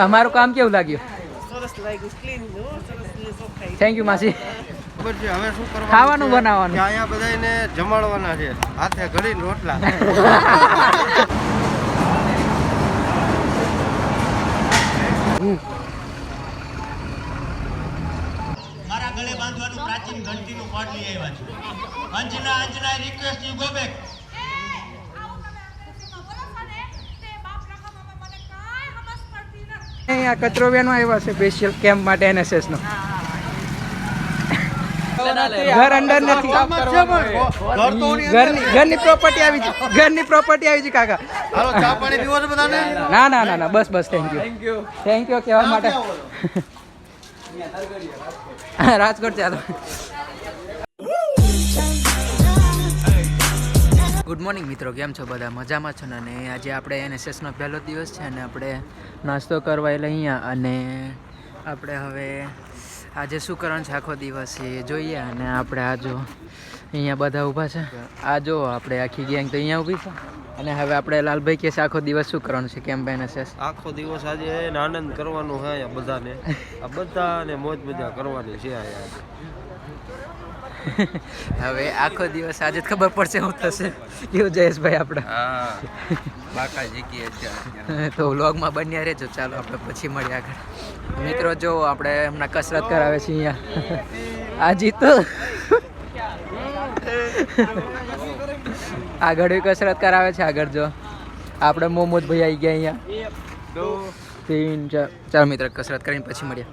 અમારું કામ કેવું લાગ્યું? થેન્ક યુ માસી. હવે શું કરવાનું? ખાવાનું બનાવવાનું. અહીંયા બધાને જમાડવાના છે, હાથે ઘડીને રોટલા. મારા ગળે બાંધવાનું પ્રાચીન ઘંટીનું કોડ લઈ આવ્યા છું. Anjana request you go back. અહીંયા કચરો વેનો આવ્યા છે સ્પેશિયલ કેમ્પ માટે NSS નો. ઘર અંદર નથી, ઘરની પ્રોપર્ટી આવી છે, ઘરની પ્રોપર્ટી આવી છે કાકા. હાલો ચા પાણી પીવો છે બધાને? ના બસ થેન્ક યુ કહેવા માટે. રાજકોટ ચાલો. ગુડ મોર્નિંગ મિત્રો, કેમ છો બધા? મજામાં છો ને? અને આજે આપણે NSS નો પહેલો દિવસ છે અને આપણે નાસ્તો કરવા એટલે અહીંયા, અને આપણે હવે આજે શું કરવાનું છે આખો દિવસ એ જોઈએ. અને આપણે આ જો અહીંયા બધા ઊભા છે, આ જો આપણે આખી ગેંગ તો અહીંયા ઊભી છે. અને હવે આપણે લાલભાઈ કહે છે આખો દિવસ શું કરવાનું છે કેમ્પ NSS? આખો દિવસ આજે આનંદ કરવાનો છે અહીંયા બધાને, આ બધાને મોજ મજા કરવાની છે અહીંયા. હવે આખો દિવસ આજે જ ખબર પડશે શું થશે. કેવું જયેશભાઈ આપણે? બાકા જગ્યાએ તો વ્લોગમાં બન્યા રહેજો. ચાલો આપણે પછી મળીએ આગળ. મિત્રો જો આપણે હમણાં કસરત કરાવે છે અહીંયા. આજી તો આગળ કસરત કરાવે છે. આગળ જો આપણે મોમોજ ભાઈ આવી ગયા અહીંયા. 3 4 ચાલો મિત્ર, કસરત કરીને પછી મળીએ.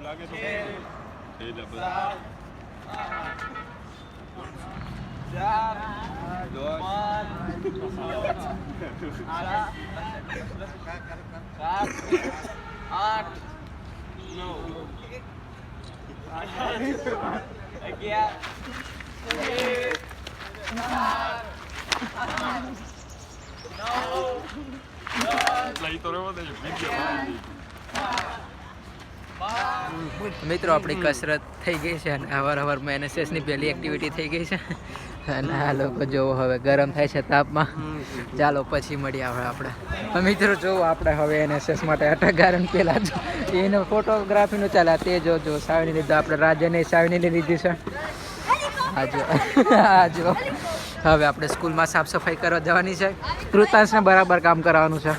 મિત્રો આપણી કસરત થઈ ગઈ છે અને અવારનવાર NSS ની પહેલી એક્ટિવિટી થઈ ગઈ છે. અને આ લોકો જોવો હવે ગરમ થાય છે તાપમાં. ચાલો પછી મળીએ આપણે. મિત્રો જોવો આપણે હવે NSS માટે અટકારણ પેલા જો એનો ફોટોગ્રાફીનું ચાલે તે જો સાવની લીધો. આપણે રાજ્યને સાવની લીધી છે. આ જો હવે આપણે સ્કૂલમાં સાફ સફાઈ કરવા જવાની છે. કૃતાંશને બરાબર કામ કરાવવાનું છે.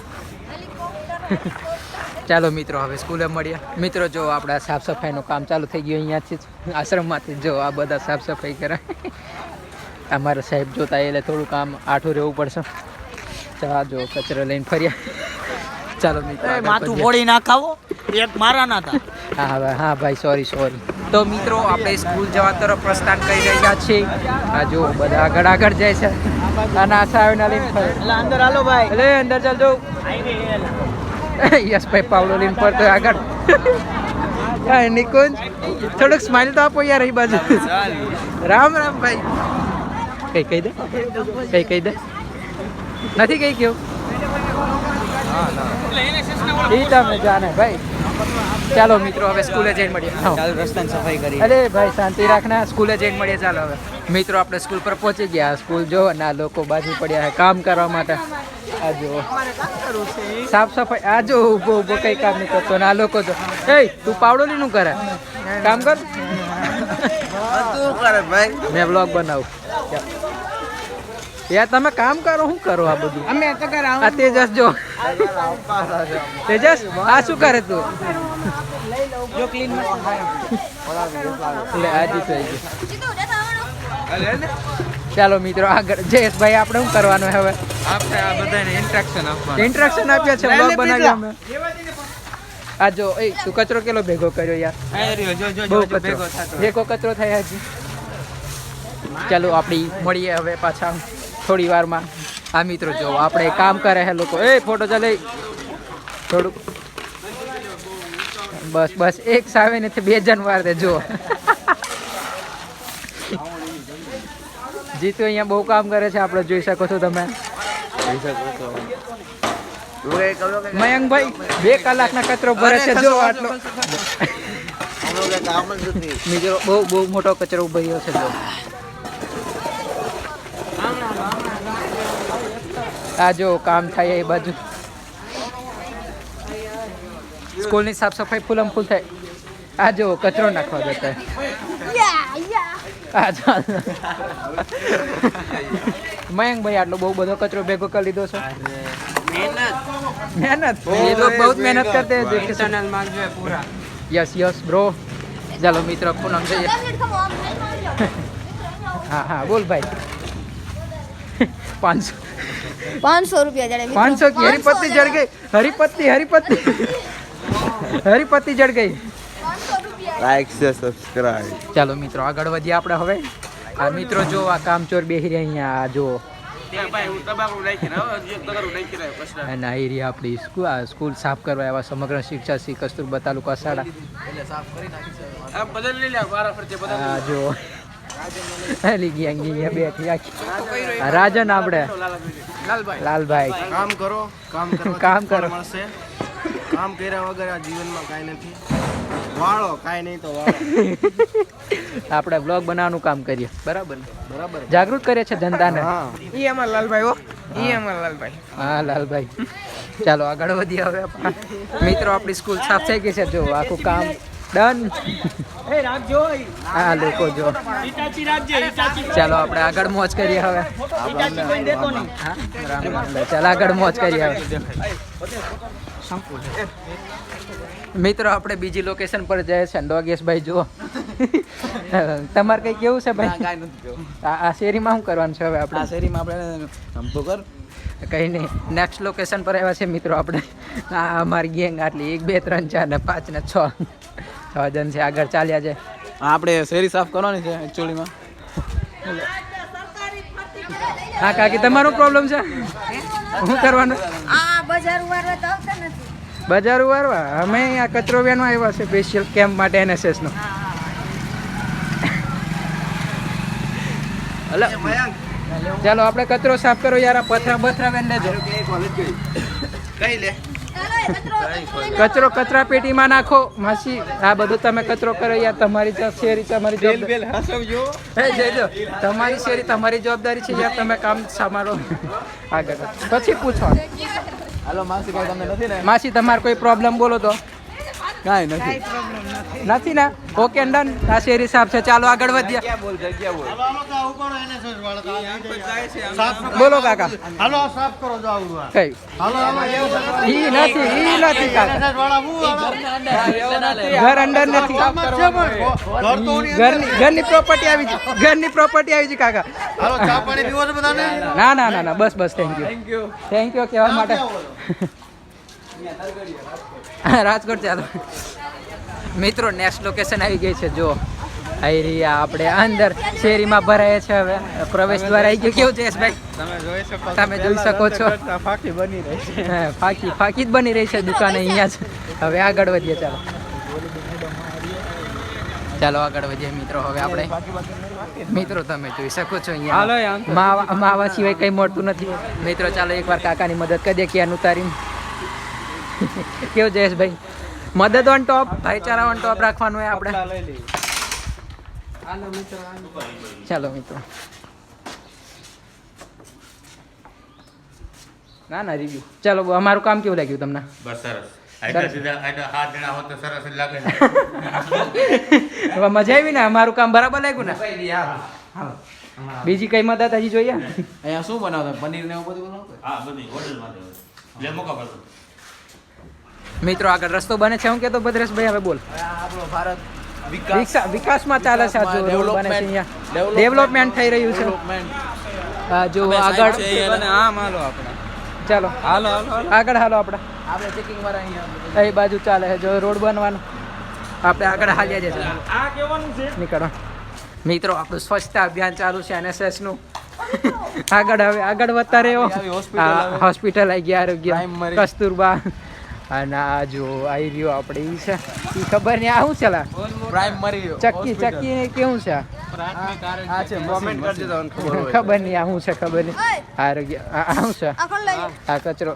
ચાલો મિત્રો હવે સ્કૂલે મળીએ. મિત્રો જો આપણા સાફ સફાઈનું કામ ચાલુ થઈ ગયું અહીંયાથી આશ્રમમાંથી. જો આ બધા સાફ સફાઈ કરે. અમારા સાહેબ જોતા એટલે થોડું કામ આઠું રહેવું પડશે. ચા જો કચરો લઈને ફર્યા. ચાલો મિત્રો માથું ફોડી નાખાવો, એક મારા ના હતા. હા ભાઈ સોરી. તો મિત્રો આપણે સ્કૂલ જવા તરફ પ્રસ્થાન કરી રહ્યા છીએ. આ જો બધા આગળ જાય છે. અને આશા આવીને લઈને ફરે. અંદર હાલો ભાઈ, એટલે અંદર ચાલજો. યસ ભાઈ પાવલો લઈને ફરતો આગળ. નિકુંજ થોડુંક સ્માઈલ તો આપો યાર. એ બાજુ રામ ભાઈ. કહી દે નથી કઈ કેવું એ તમે જાણે ભાઈ. ચાલો મિત્રો હવે સ્કૂલે જઈને મળીએ. રસ્તાની સફાઈ કરી. અરે ભાઈ શાંતિ રાખના, સ્કૂલે જઈને મળીએ. ચાલો હવે મિત્રો આપણે સ્કૂલ પર પહોંચી ગયા. સ્કૂલ જો ના લોકો બાજુ પડ્યા છે કામ કરવા માટે. આ જો સાફ સફાઈ. આ જો ઊભો કઈ કામ નહીં કરતો. ના લોકો તો તું પાવડોલી નું કરે કામ કર. મેં બ્લોગ બનાવું યાર. તમે કામ કરો, શું કરો આ બધું? અમે તો કરાવ. આ તેજસ જો તેજસ આ શું કરે તું? જો ક્લીન એટલે આજી થઈ ગયું. ચાલો મિત્રો આગળ. જયેશભાઈ આપણે શું કરવાનું હવે? આપણે આ બધાને ઇન્ટ્રેક્શન આપ્યા છે, બ્લોગ બનાવ્યો અમે. આ જો તું કચરો કેટલો ભેગો કર્યો યાર? બહુ ભેગો કચરો થાય હજી. ચાલો આપણી મળીએ હવે પાછા થોડી વારમાં. આ મિત્રો જો આપણે કામ કરે છે લોકો. ફોટો ચાલે થોડુંક. બસ એક સાવે નથી 2 જણ વાર દે જો. જીતુ અહીંયા બહુ કામ કરે છે. આપણે જોઈ શકો છો તમે. મયંકભાઈ 2 કલાકના કચરો ભરે છે જો આટલો. મિત્રો બહુ મોટો કચરો ભર્યો છે જો. આ જો કામ થાય એ બાજુ. સ્કૂલની સાફ સફાઈ ફૂલમ ફૂલ થાય. આ જો કચરો નાખવા જતા આ ચાલ મયંકભાઈ આટલો બહુ બધો કચરો ભેગો કરી લીધો છે. મહેનત ये लोग बहुत मेहनत करते हैं देखिए चैनल मांग जो है पूरा. Yes yes bro. चलो मित्र पूनम जઈએ. हाँ हाँ बोल भाई. 500 रुपया जड़े 500 की हरीपत्ती जड़ गई. हरीपत्ती जड़ गई. લાઈક છે સબસ્ક્રાઇબ. ચાલો મિત્રો આગળ વધીએ આપણે હવે. આ મિત્રો જો આ કામચોર બેહી રહ્યા અહીંયા આ જો અને આ એરિયા આપણી સ્કૂલ સાફ કરવા આવ્યા સમગ્ર શિક્ષા શ્રી કસ્તુરબા તાલુકા શાળા. આ જો ગેંગ બેઠી આખી. આ રાજન આપણે લાલભાઈ કામ કરો કામ કરો મળશે. કામ કર્યા વગર આ જીવનમાં કાંઈ નથી. વાળો કાંઈ નહીં તો વાળો. આપણે બ્લોગ બનાવવાનું કામ કરીએ બરાબર જાગૃત કરીએ છીએ જનતાને. હા લાલભાઈ. ચાલો આગળ વધીએ હવે. મિત્રો આપણી સ્કૂલ સાફ થઈ ગઈ છે જો આખું કામ ડન. હા લોકો જો ચાલો આપણે આગળ મોજ કરીએ હવે. ચાલો આગળ મોજ કરીએ હવે. મિત્રો આપણે બીજી લોકેશન પર જઈએ છે. ડોગેશભાઈ જુઓ તમારે કઈ કેવું છે ભાઈ? આ શેરીમાં શું કરવાનું છે હવે આપણે? શેરીમાં આપણે કઈ નહીં નેક્સ્ટ લોકેશન પર આવ્યા છે મિત્રો આપણે. આ અમારી ગેંગ આટલી 1 2 3 4 ને 5 ને 6 જણ છે. આગળ ચાલ્યા છે. આપણે શેરી સાફ કરવાની છે એકચ્યુઅલીમાં. હા કાકી તમારો પ્રોબ્લેમ છે શું કરવાનું? આ બજાર વાળવા તો આવતા નથી. બજાર વારવા અમે આ કચરો વેણવા આવ્યા છે સ્પેશિયલ કેમ્પ માટે NSS નો. ચાલો આપણે કચરો સાફ કરો યાર. આ પથરા વેન લેજો. કચરો કચરા પેટીમાં નાખો માસી. આ બધું તમે કચરો કરો યાર. તમારી શેરી તમારી તમારી શેરી તમારી જવાબદારી છે યાર. તમે કામ સાંભળો આગળ પછી પૂછો. હાલો માસી ભાઈ તમને નથી ને? માસી તમારે કોઈ પ્રોબ્લેમ બોલો તો. કાંઈ નથી. નથી ને? Okay done. આ શેરી સાફ છે. ચાલો આગળ વધીએ. બોલો કાકા. હાલો સાફ કરો જો આવું. કઈ હાલો ઈ નથી કાકા. ઘર અંદર નથી. ઘરની પ્રોપર્ટી આવી છે. ઘરની પ્રોપર્ટી આવી છે કાકા. હાલો ચા પાણી પીવો છે બધાને? ના બસ થેન્ક યુ કહેવા માટે. રાજકોટ ચાલો મિત્રો નેક્સ્ટ લોકેશન આવી ગઈ છે જો. આઈરિયા આપણે અંદર શેરીમાં ભરાય છે હવે. પ્રવેશ દ્વાર આવી ગયો. કેવું છે યશભાઈ? તમે જોઈ શકો છો ફાકી બની રહી છે. ફાકી જ બની રહી છે દુકાન અહીંયા છે. હવે આગળ વધીએ ચાલો આગળ વધીએ મિત્રો. હવે આપણે મિત્રો તમે જોઈ શકો છો અહીંયા માવા સિવાય કઈ મળતું નથી મિત્રો. ચાલો એકવાર કાકાની મદદ કરી દે ક્યાં ઉતારીને. કેવું જયેશભાઈ? મદદ ઓન ટોપ, ભાઈચારા ઓન ટોપ રાખવાનું હોય આપણે. ચાલો મિત્રો. ના રિવ્યુ. ચાલો અમારું કામ કેવું લાગ્યું તમને? બસ સરસ. હાથ જણા હોત તો સરસ જ લાગે. મજા આવી ને? અમારું કામ બરાબર લાગ્યું ને? બીજી કઈ મદદ હજી જોઈએ? અહીંયા શું બનાવતા? પનીર ને એવું બધું બનાવતા? હા બધી હોટલમાં લે મોકા પડતો. મિત્રો આગળ રસ્તો બને છે. હું કેતો ભદ્રેશભાઈ હવે બોલ. આપણો ભારત વિકાસમાં ચાલે છે. આ જો રોડ બને છે અહીંયા. ડેવલપમેન્ટ થઈ રહ્યું છે. આ જો આગળ આમ હાલો આપણે. ચાલો આગળ હાલો આપણે ચેકિંગ વાળા અહીંયા એ બાજુ ચાલે છે જો રોડ બનવાનો. આપણે આગળ હાલ્યા જશે. નીકળો મિત્રો. આપણું સ્વચ્છતા અભિયાન ચાલુ છે NSS નું. આગળ વધતા રહ્યો. હોસ્પિટલ આવી ગયા આરોગ્ય કસ્તુરબા. અને આ જો આવી રહ્યો આપણે ઈ છે. ઈ ખબર નહીં આ શું છે? પ્રાઇમરી ચક્કી કેવું છે? આ છે મોમેન્ટ કરી દીધો ખબર નહીં આ શું છે. ખબર નહીં આરોગ્ય આ શું છે? આ કચરો.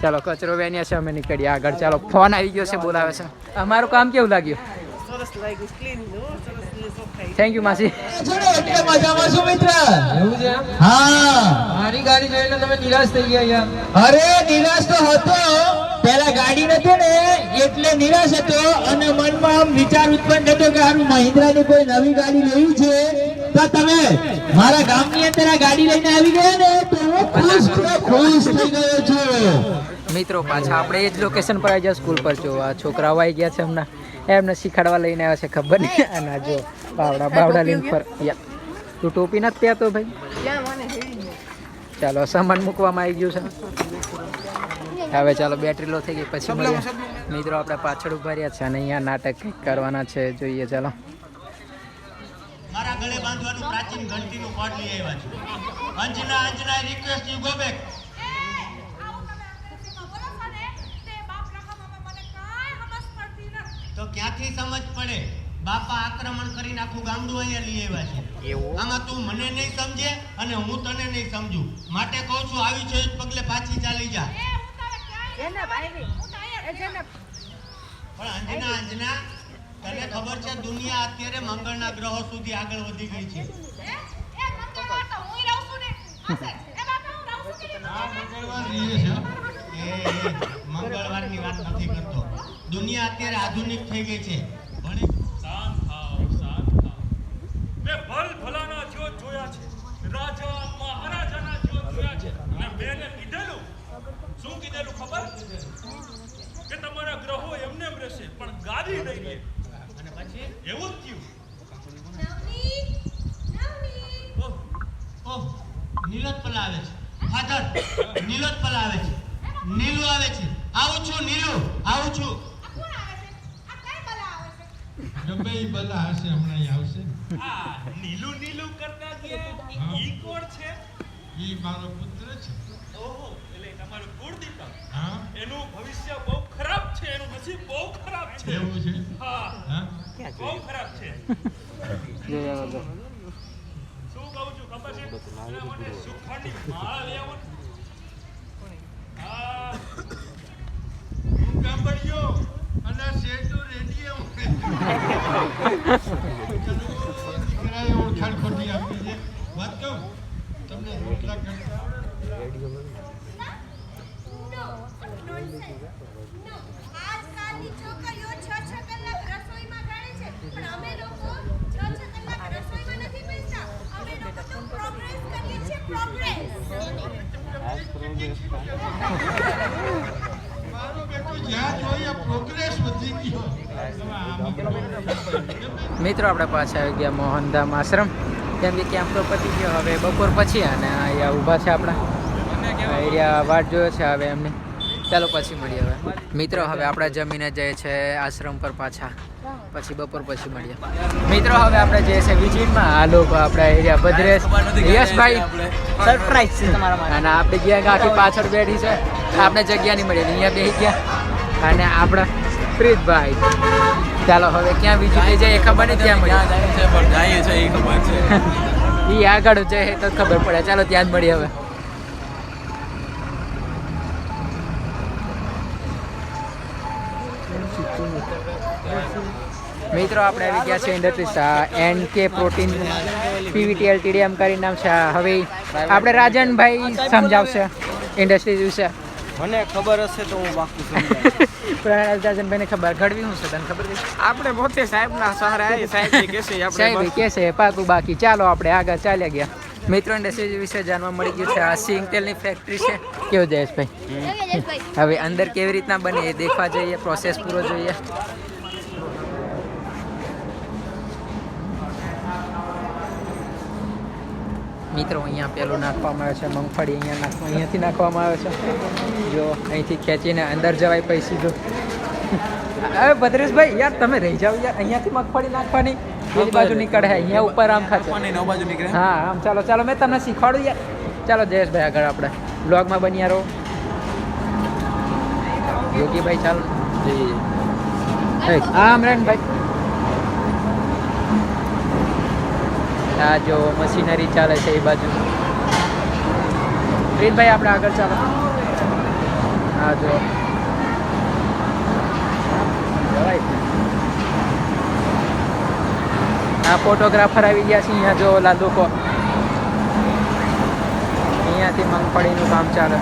ચાલો કચરો વેન્યા છે. અમે નીકળીએ આગળ. ચાલો ફોન આવી ગયો છે બોલાવે છે. અમારું કામ કેવું લાગ્યું? થેન્ક યુ માસી. મારી ગાડી જોઈને તમે નિરાશ થઈ ગયા. અરે નિરાશ તો હતો પેલા ગાડી નથી ને એટલે નિરાશ હતો અને મનમાં આમ વિચાર ઉત્પન્ન થતો કે હારું મહિન્દ્રાની કોઈ નવી ગાડી લેવી છે તો તમે મારા ગામની અંદર આ ગાડી લઈને આવી ગયા ને તો હું ખુશ થઈ ગયો છું. મિત્રો પાછા આપણે એ જ લોકેશન પર આવી ગયા સ્કૂલ પર જો આ છોકરાઓ આવી ગયા છે હમણાં એમને શીખવાડવા લઈને આવ્યા છે ખબર નહીં અને જો બાવડા લઈને પર તું ટોપી નથી પહેરતો ભાઈ ચાલો સામાન મૂકવામાં આવી ગયું છે હવે ચાલો બેટરી લો થઈ ગઈ પછી મળીએ મિત્રો આપણે પાછળ ઉભા રહ્યા છે અને અહીંયા નાટક કંઈક કરવાના છે જોઈએ ચાલો મારા ગળે બાંધવાનું પ્રાચીન ઘંટીનું કોડ લઈ આવ્યા છું. Anjana request you go back. તો ક્યાંથી સમજ પડે? બાપા આક્રમણ કરીને આખું ગામડું અહીંયા લઈ આવ્યા છે. આમાં તું મને નહીં સમજે અને હું તને નહીં સમજુ. માટે કહું છું આવી છે જ પગલે પાછી ચાલી જા. પણ અંજના તને ખબર છે દુનિયા અત્યારે મંગળના ગ્રહો સુધી આગળ વધી ગઈ છે. મંગળવારની વાત નથી કરતો. દુનિયા અત્યારે આધુનિક થઈ ગઈ છે. શાંત થાવ. મેં ભલાના જ્યોત જોયા છે, રાજા મહારાજાના જ્યોત જોયા છે અને મેં કીધેલું શું કીધેલું ખબર કે તમારા ગ્રહો એમને એમ રહેશે પણ ગાદી નહીં રહે. અને પછી એવું જ થયું. ઓહ નીલોત્પલ આવે છે. ફાધર નીલોત્પલ આવે છે. નીલુ આવે છે. આવું છું નીલુ, આવું છું. ગમે ઈ બલા હશે હમણાં આવશે. આ નીલું કરતા જે ઈ કોણ છે? ઈ મારો પુત્ર છે. ઓહો, એટલે તમારું કુળદીપક. હા, એનું ભવિષ્ય બહુ ખરાબ છે, એનું નસીબ બહુ ખરાબ છે. એવું છે? હા, બહુ ખરાબ છે. શું કહું છું ખબર છે? એના માટે સુખાની માળા લઈ આવો. હા, હું ગાંભળ્યો અને શેઠો રેડિયો દીકરાએ ઓળખાણ ખોટી આપી છે. વાત કહું તમને રોટલા કરતા આજકાલની છોકરીઓ 6 કલાક રસોઈમાં ગાળે છે પણ અમે લોકો 6 કલાક રસોઈમાં નથી બેસતા. અમે લોકો તો પ્રોગ્રેસ કરીએ છીએ, પ્રોગ્રેસ. મારો બેટો જ્યાં જોઈએ પ્રોગ્રેસ વધી ગયો. મિત્રો આપણે પાછા આવી ગયા મોહનધામ આશ્રમ કેમ કે કેમ્પ તો પતી ગયો હવે બપોર પછી અને અહીંયા ઊભા છે આપણા એરિયા વાટ જોયો છે હવે એમને ચાલો પછી મળીએ હવે મિત્રો હવે આપણે જમીને જઈએ છે આશ્રમ પર પાછા પછી બપોર પછી મળીએ મિત્રો હવે આપણે જઈએ છે વિજિટમાં આ લોકો આપણા એરિયા ભદ્રેશ યશભાઈ સરપ્રાઈઝ છે તમારા માટે અને આપણે ગયા આખી પાછળ બેઠી છે આપણે જગ્યા નહીં મળી અહીંયા બેસી ગયા અને આપણા પ્રીતભાઈ ચાલો હવે ક્યાં બીજું લઈ જાય એ ખબર નહીં ત્યાં મળીએ એ આગળ જાય તો ખબર પડે ચાલો ત્યાં જ મળીએ હવે મિત્રો આપણે આવી ગયા છે industries NK protein PVT LTD એમ કરીને નામ છે હવે આપણે રાજનભાઈ સમજાવશે ઇન્ડસ્ટ્રીઝ વિશે મને ખબર હશે તો હું બાકી સમજાવું. રાજનભાઈને ખબર ઘડવી હું છે તને ખબર છે આપણે પોતે સાહેબના સહારે સાહેબ કહેશે સાહેબ કહેશે પાકું બાકી ચાલો આપણે આગળ ચાલ્યા ગયા મિત્રો ઇન્ડસ્ટ્રીઝ વિશે જાણવા મળી ગયું છે આ સિંગ તેલની ફેક્ટરી છે કેવું જયેશભાઈ હવે અંદર કેવી રીતના બને એ દેખવા જઈએ પ્રોસેસ પૂરો જોઈએ મિત્રો અહીંયા પેલું નાખવામાં આવે છે મગફળી અહીંયાથી નાખવામાં આવે છે જો અહીંથી ખેંચીને અંદર જવાય પછી સીધું હવે ભદ્રેશભાઈ યાર તમે રહી જાઓ યાર અહીંયાથી મગફળી નાખવાની બીજી બાજુ નીકળે અહીંયા ઉપર આમ ખાશે હા આમ ચાલો ચાલો મેં તમને શીખવાડું યાર ચાલો જયેશભાઈ આગળ આપણે બ્લોગમાં બન્યા રહો યોગીભાઈ ચાલો હા અમરેનભાઈ આ જો મશીનરી ચાલે છે એ બાજુ પ્રીતભાઈ આપણે આગળ ચાલો હા જો આ ફોટોગ્રાફર આવી ગયા છે અહીંયા જો ઓલા લોકો અહીંયાથી મગફળીનું કામ ચાલે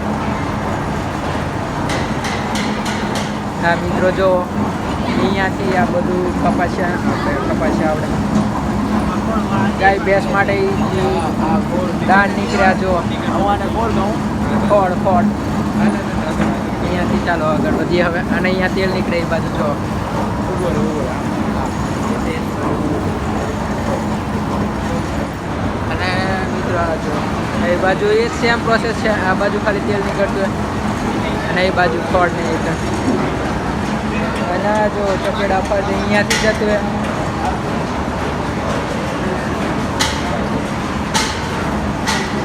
આ મિત્રો જો અહીંયાથી આ બધું કપાસિયા આવડે ગાય ભેંસ માટે દાણ નીકળ્યા જો ખોડ અહીંયાથી ચાલો આગળ વધીએ હવે અને અહીંયા તેલ નીકળે એ બાજુ જો અને મિત્રો આ જો એ બાજુ એ સેમ પ્રોસેસ છે આ બાજુ ખાલી તેલ નીકળતું હોય અને એ બાજુ ખોડ ને અને જો ચપેડા પર અહીંયાથી જતું હોય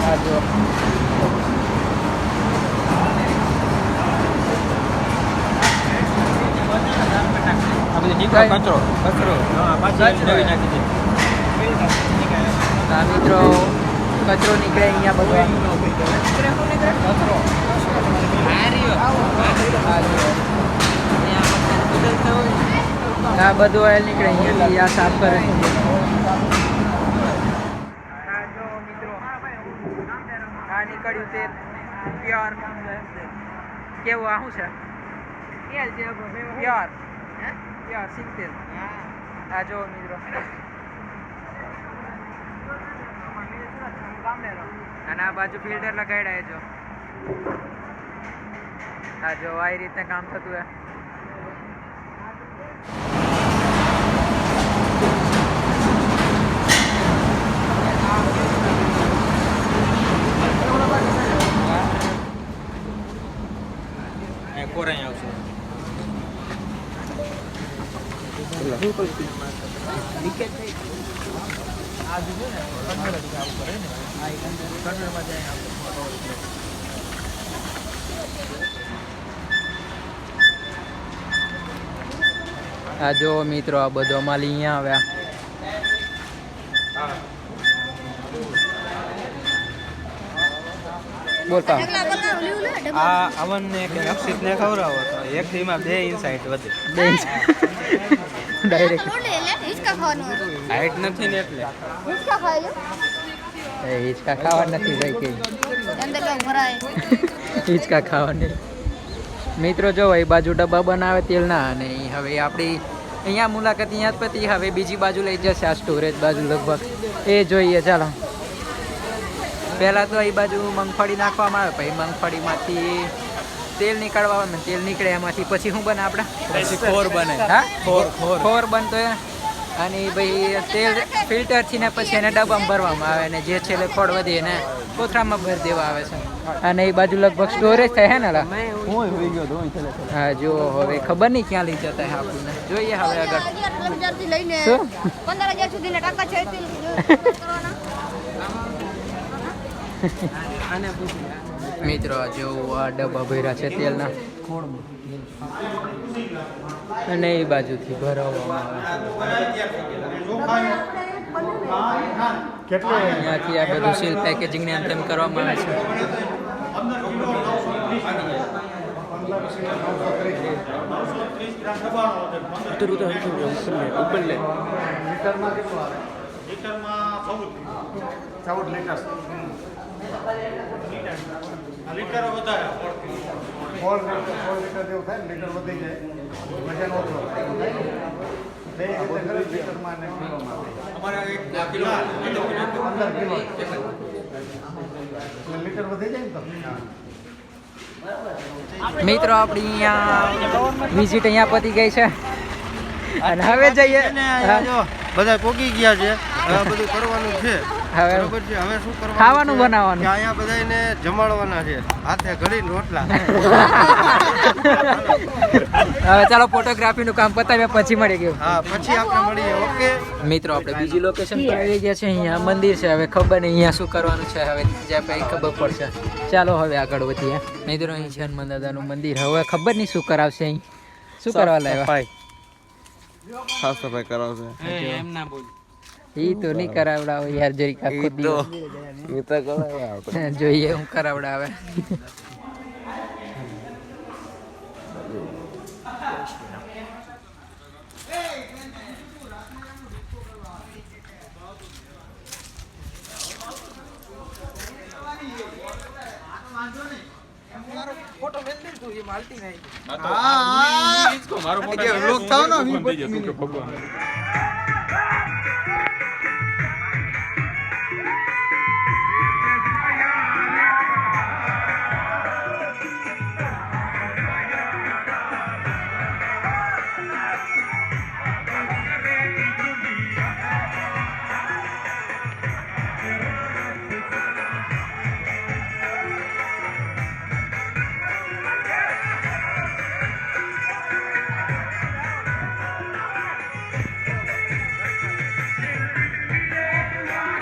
આ જો હા મિત્રો કચરો નીકળે અહીંયા બધો આ બધું ઓઇલ નીકળે અહીંયાથી આ સાફ કરે આ નીકળ્યું તે પ્યોર કેવું આ શું છે પ્યોર સિંગ તેલ આ જો મિત્રો અને આ બાજુ ફિલ્ટર લગાડ્યા જો આ જો આ રીતે કામ થતું હે કોરાઈ આવશે આ જો મિત્રો આ બધો માલ અહીંયા આવ્યા બોલતા આ અવનને કે અક્ષિતને ખવડાવો તો એક થીમાં 2 ઇંચ હાઈટ વધે ડાયરેક્ટ હાઈટ નથી ને એટલે હિંચકા ખાવા નથી ભાઈ કે હિંચકા ખાવા નહીં મિત્રો જો એ બાજુ ડબ્બા બનાવે તેલના અને હવે આપણી અહીંયા મુલાકાત અહીંયા જ પતી હવે બીજી બાજુ લઈ જશે આ સ્ટોરેજ બાજુ લગભગ એ જોઈએ ચાલો પહેલાં તો એ બાજુ મગફળી નાખવામાં આવે પછી મગફળીમાંથી તેલ નીકળવા આવે ને તેલ નીકળે એમાંથી પછી શું બને આપણે પછી ખોર બને હા ખોર બનતો હોય અને ભાઈ તેલ ફિલ્ટરથી ને પછી એને ડબ્બામાં ભરવામાં આવે ને જે છેલ્લે ખોડ વધી એને કોથળામાં ભરી દેવા આવે છે અને એ બાજુ લગભગ સ્ટોરેજ થાય હે ને હા જો હવે ખબર નહીં ક્યાં લઈ જતા હે આપણને જોઈએ હવે આગળ શું 15,000 સુધીના ટાકા છે મિત્રો જો આ ડબ્બા ભર્યા છે તેલના અને એ બાજુથી ભરાવવામાં આવે છે અહીંયાથી આ બધું સીલ પેકેજિંગ ને તેમ કરવામાં આવે છે લીટર વધારે મિત્રો આપણી અહીંયા વિઝિટ અહીંયા પતી ગઈ છે અને હવે જઈએ બધા પોગી ગયા છે હવે બધું કરવાનું છે હવે બરોબર છે હવે શું કરવાનું ખાવાનું છે? બનાવવાનું. કે અહીંયા બધાને જમાડવાના છે હાથે ઘડીને રોટલા હવે ચાલો ફોટોગ્રાફીનું કામ પતાવ્યા પછી મળી ગયું હા પછી આપણે મળીએ ઓકે મિત્રો આપણે બીજી લોકેશન પર આવી ગયા છે અહીંયા મંદિર છે હવે ખબર નહીં અહીંયા શું કરવાનું છે હવે જ્યાં પછી ખબર પડશે ચાલો હવે આગળ વધીએ મિત્રો અહીં છે હનુમાન દાદાનું મંદિર હવે ખબર નહીં શું કરાવશે અહીં શું કરવા લાવ્યા સાફ સફાઈ કરાવશે એમ ના બોલ ઈ તો નહીં કરાવડાવે યાર જરીક આખો દિવસ જોઈએ હું કરાવડાવે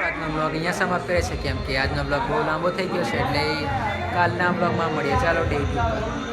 આજનો બ્લોગ અહીંયા સમાપ્ત કરે છે કેમ કે આજનો બ્લોગ બહુ લાંબો થઈ ગયો છે એટલે કાલના બ્લોગમાં મળીએ ચાલો ડે 2 પર